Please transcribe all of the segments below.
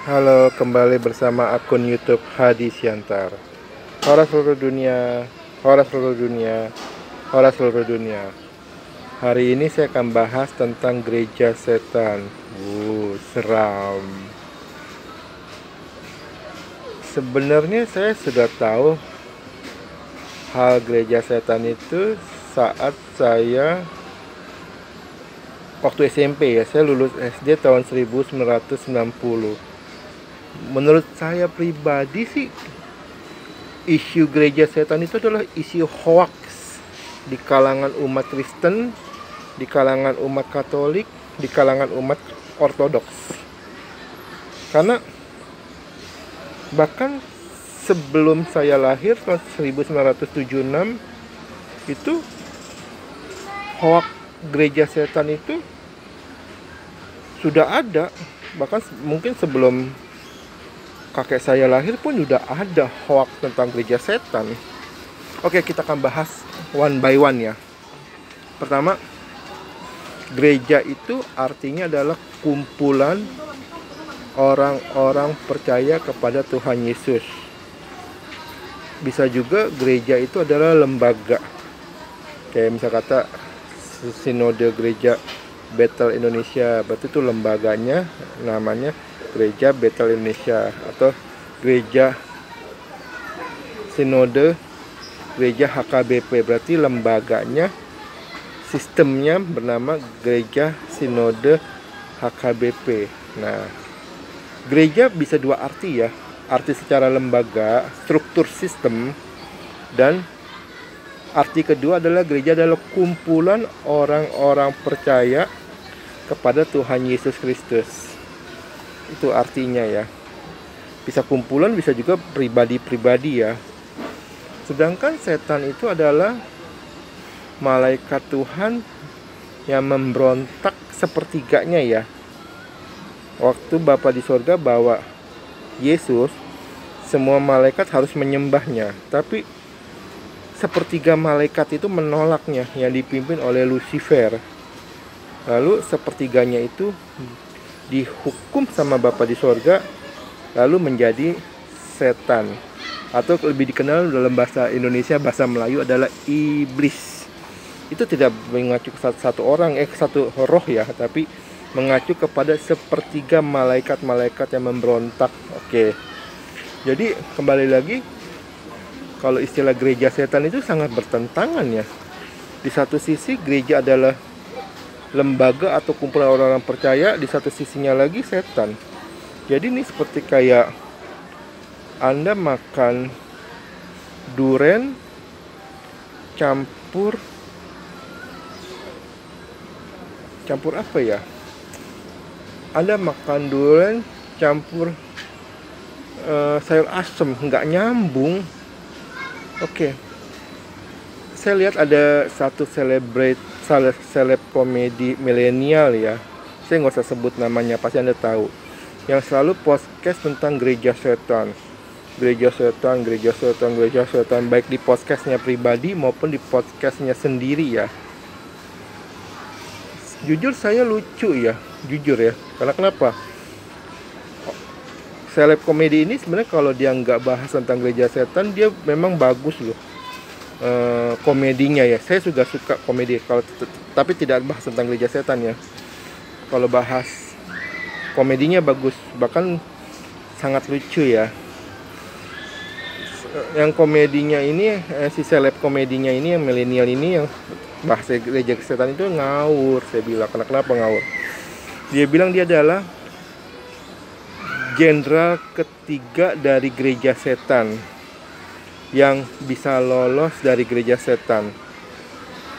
Halo, kembali bersama akun YouTube Hadi Siantar. Horor seluruh dunia, horor seluruh dunia, horor seluruh dunia. Hari ini saya akan bahas tentang gereja setan. Seram. Sebenarnya saya sudah tahu hal gereja setan itu saat saya waktu SMP ya. Saya lulus SD tahun 1990. Menurut saya pribadi sih, isu gereja setan itu adalah isu hoax di kalangan umat Kristen, di kalangan umat Katolik, di kalangan umat Ortodoks. Karena bahkan sebelum saya lahir tahun 1976 itu hoax gereja setan itu sudah ada. Bahkan mungkin sebelum kakek saya lahir pun udah ada hoax tentang gereja setan. Oke, kita akan bahas one by one ya. Pertama, gereja itu artinya adalah kumpulan orang-orang percaya kepada Tuhan Yesus. Bisa juga gereja itu adalah lembaga. Kayak misal kata Sinode Gereja Bethel Indonesia, berarti itu lembaganya namanya Gereja Bethel Indonesia, atau Gereja Sinode Gereja HKBP, berarti lembaganya, sistemnya bernama Gereja Sinode HKBP. Nah, gereja bisa dua arti ya, arti secara lembaga, struktur sistem, dan arti kedua adalah gereja adalah kumpulan orang-orang percaya kepada Tuhan Yesus Kristus. Itu artinya ya. Bisa kumpulan, bisa juga pribadi-pribadi ya. Sedangkan setan itu adalah malaikat Tuhan yang memberontak sepertiganya ya. Waktu Bapa di sorga bawa Yesus, semua malaikat harus menyembahnya. Tapi sepertiga malaikat itu menolaknya, yang dipimpin oleh Lucifer. Lalu sepertiganya itu dihukum sama Bapa di sorga, lalu menjadi setan, atau lebih dikenal dalam bahasa Indonesia, bahasa Melayu adalah iblis. Itu tidak mengacu ke satu orang, satu roh ya, tapi mengacu kepada sepertiga malaikat-malaikat yang memberontak. Oke. Jadi kembali lagi, kalau istilah gereja setan itu sangat bertentangan ya. Di satu sisi gereja adalah lembaga atau kumpulan orang-orang percaya, di satu sisinya lagi setan. Jadi ini seperti kayak Anda makan duren campur apa ya? Anda makan duren campur sayur asem, nggak nyambung. Oke. Saya lihat ada satu seleb komedi milenial ya. Saya nggak usah sebut namanya, pasti Anda tahu. Yang selalu podcast tentang gereja setan. Gereja setan, gereja setan, gereja setan. Baik di podcastnya pribadi maupun di podcastnya sendiri ya. Jujur saya lucu ya. Jujur ya. Karena kenapa? Seleb komedi ini sebenarnya kalau dia nggak bahas tentang gereja setan, dia memang bagus loh. Komedinya ya, saya juga suka komedi kalau tapi tidak bahas tentang gereja setan ya. Kalau bahas komedinya bagus, bahkan sangat lucu ya. Yang komedinya ini, si seleb komedinya ini, yang milenial ini, yang bahasa gereja setan itu ngawur. Saya bilang, kenapa ngawur? Dia bilang dia adalah jenderal ketiga dari gereja setan yang bisa lolos dari gereja setan.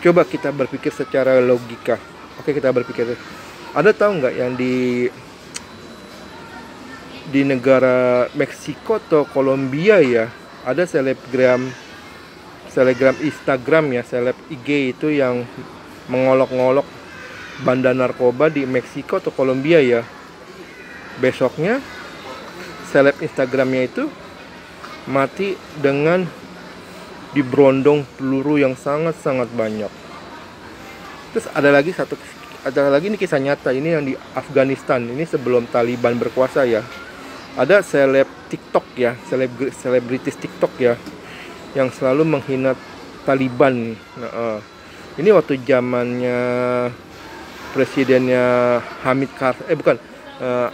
Coba kita berpikir secara logika. Oke, kita berpikir. Ada tahu nggak yang di negara Meksiko atau Kolombia ya, ada selebgram Instagram ya, seleb IG itu yang mengolok-ngolok bandar narkoba di Meksiko atau Kolombia ya. Besoknya seleb Instagramnya itu mati dengan diberondong peluru yang sangat-sangat banyak. Terus ada lagi nih kisah nyata, ini yang di Afghanistan, ini sebelum Taliban berkuasa ya. Ada seleb TikTok ya, selebritis TikTok ya, yang selalu menghina Taliban. Nah, ini waktu zamannya presidennya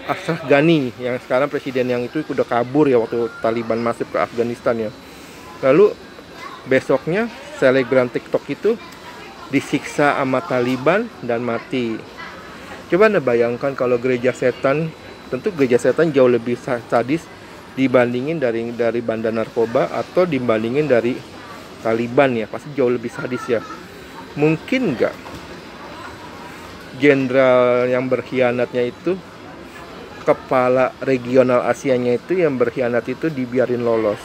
Ashraf Ghani, yang sekarang presiden yang itu udah kabur ya waktu Taliban masuk ke Afghanistan ya. Lalu besoknya selebgram TikTok itu disiksa sama Taliban dan mati. Coba Anda bayangkan kalau gereja setan, tentu gereja setan jauh lebih sadis dibandingin dari bandar narkoba atau dibandingin dari Taliban ya, pasti jauh lebih sadis ya. Mungkin nggak jenderal yang berkhianatnya itu, kepala regional Asianya itu yang berkhianat itu dibiarin lolos?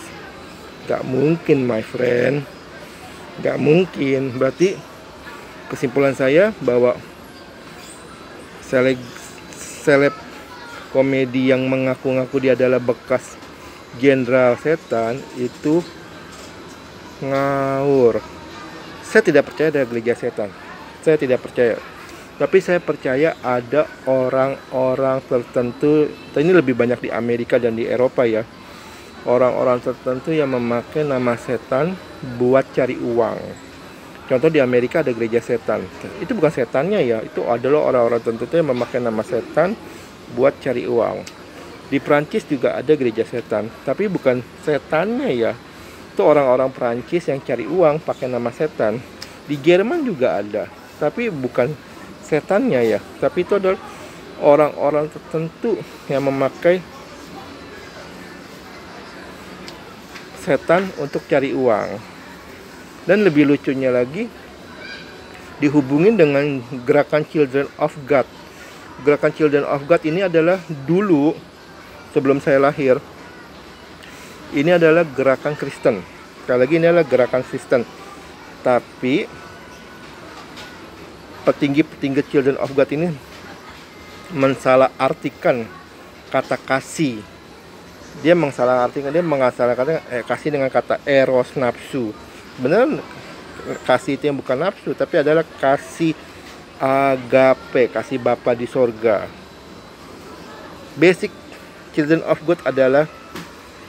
Nggak mungkin my friend, nggak mungkin. Berarti kesimpulan saya bahwa seleb komedi yang mengaku-ngaku dia adalah bekas jenderal setan itu ngawur. Saya tidak percaya ada gereja setan. Saya tidak percaya. Tapi saya percaya ada orang-orang tertentu, ini lebih banyak di Amerika dan di Eropa ya. Orang-orang tertentu yang memakai nama setan buat cari uang. Contoh di Amerika ada gereja setan. Itu bukan setannya ya, itu adalah orang-orang tertentu yang memakai nama setan buat cari uang. Di Prancis juga ada gereja setan, tapi bukan setannya ya. Itu orang-orang Prancis yang cari uang pakai nama setan. Di Jerman juga ada, tapi bukan setannya ya. Tapi itu adalah orang-orang tertentu yang memakai setan untuk cari uang. Dan lebih lucunya lagi, dihubungin dengan gerakan Children of God. Gerakan Children of God ini adalah dulu, sebelum saya lahir, ini adalah gerakan Kristen. Sekali lagi ini adalah gerakan Kristen. Tapi petinggi-petinggi Children of God ini mensalahartikan kata kasih. Dia mengasahkan kasih dengan kata eros, nafsu. Benar, kasih itu yang bukan nafsu, tapi adalah kasih agape, kasih Bapa di sorga. Basic Children of God adalah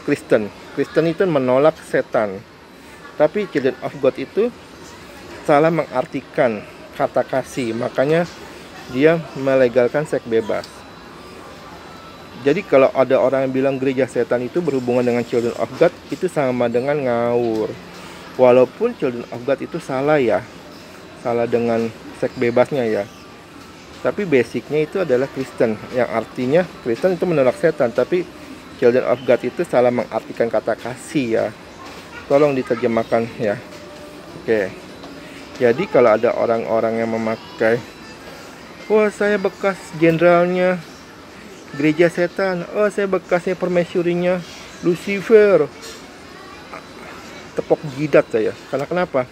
Kristen. Kristen itu menolak setan. Tapi Children of God itu salah mengartikan kata kasih. Makanya dia melegalkan seks bebas. Jadi kalau ada orang yang bilang gereja setan itu berhubungan dengan Children of God, itu sama dengan ngawur. Walaupun Children of God itu salah ya, salah dengan seks bebasnya ya. Tapi basicnya itu adalah Kristen, yang artinya Kristen itu menolak setan. Tapi Children of God itu salah mengartikan kata kasih ya. Tolong diterjemahkan ya. Oke. Jadi kalau ada orang-orang yang memakai, wah saya bekas jenderalnya gereja setan, oh saya bekasnya permaisurinya Lucifer, tepok jidat saya. Karena kenapa?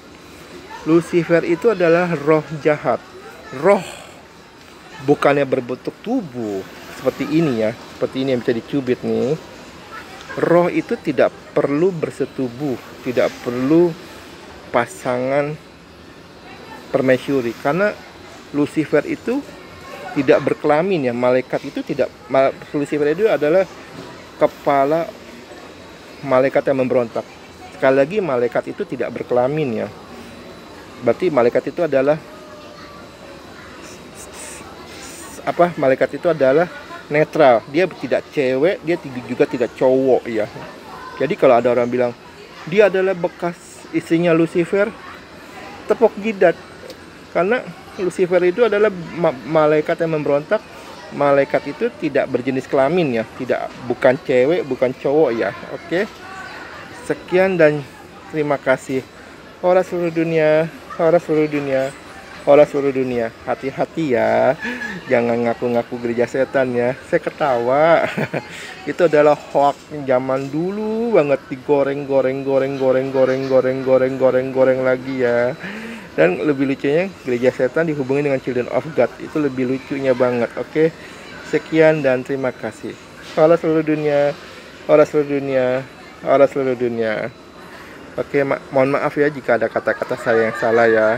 Lucifer itu adalah roh jahat. Roh bukannya berbentuk tubuh seperti ini ya, seperti ini yang bisa dicubit nih. Roh itu tidak perlu bersetubuh, tidak perlu pasangan permaisuri, karena Lucifer itu tidak berkelamin ya. Malaikat itu tidak, Lucifer itu adalah kepala malaikat yang memberontak. Sekali lagi, malaikat itu tidak berkelamin ya. Berarti malaikat itu adalah apa? Malaikat itu adalah netral. Dia tidak cewek, dia juga tidak cowok ya. Jadi kalau ada orang bilang dia adalah bekas istrinya Lucifer, tepok jidat. Karena Lucifer itu adalah malaikat yang memberontak. Malaikat itu tidak berjenis kelamin ya, bukan cewek, bukan cowok ya. Oke. Sekian dan terima kasih. Ora seluruh dunia, ora seluruh dunia, ora seluruh dunia. Hati-hati ya. Jangan ngaku-ngaku gereja setan ya. Saya ketawa. Itu adalah hoax zaman dulu banget, digoreng lagi ya. Dan lebih lucunya, gereja setan dihubungi dengan Children of God. Itu lebih lucunya banget. Oke. Sekian dan terima kasih. Ora seluruh dunia, ora seluruh dunia, ora seluruh dunia. Oke, mohon maaf ya jika ada kata-kata saya yang salah ya.